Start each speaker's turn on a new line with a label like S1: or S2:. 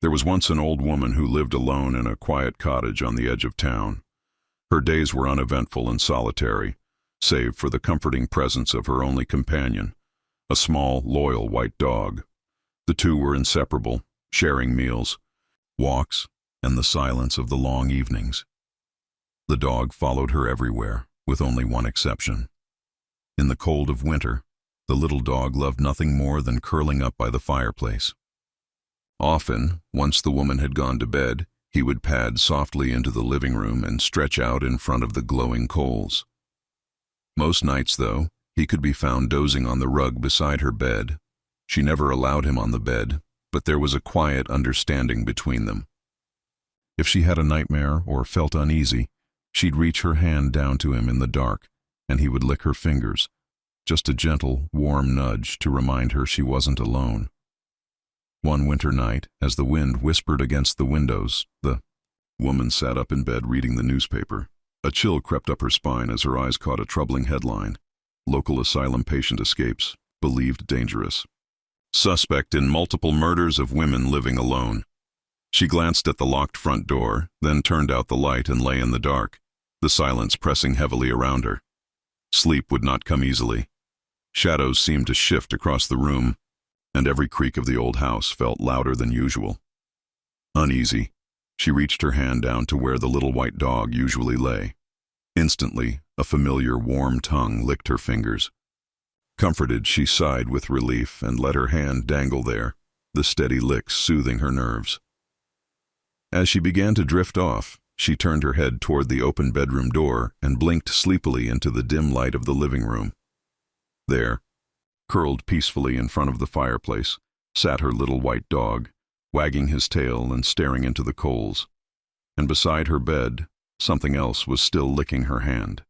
S1: There was once an old woman who lived alone in a quiet cottage on the edge of town. Her days were uneventful and solitary, save for the comforting presence of her only companion, a small, loyal white dog. The two were inseparable, sharing meals, walks, and the silence of the long evenings. The dog followed her everywhere, with only one exception. In the cold of winter, the little dog loved nothing more than curling up by the fireplace. Often, once the woman had gone to bed, he would pad softly into the living room and stretch out in front of the glowing coals. Most nights, though, he could be found dozing on the rug beside her bed. She never allowed him on the bed, but there was a quiet understanding between them. If she had a nightmare or felt uneasy, she'd reach her hand down to him in the dark, and he would lick her fingers, just a gentle, warm nudge to remind her she wasn't alone. One winter night, as the wind whispered against the windows, the woman sat up in bed reading the newspaper. A chill crept up her spine as her eyes caught a troubling headline. Local asylum patient escapes, believed dangerous. Suspect in multiple murders of women living alone. She glanced at the locked front door, then turned out the light and lay in the dark, the silence pressing heavily around her. Sleep would not come easily. Shadows seemed to shift across the room, and every creak of the old house felt louder than usual. Uneasy, she reached her hand down to where the little white dog usually lay. Instantly, a familiar warm tongue licked her fingers. Comforted, she sighed with relief and let her hand dangle there, the steady licks soothing her nerves. As she began to drift off, she turned her head toward the open bedroom door and blinked sleepily into the dim light of the living room. There, curled peacefully in front of the fireplace, sat her little white dog, wagging his tail and staring into the coals. And beside her bed, something else was still licking her hand.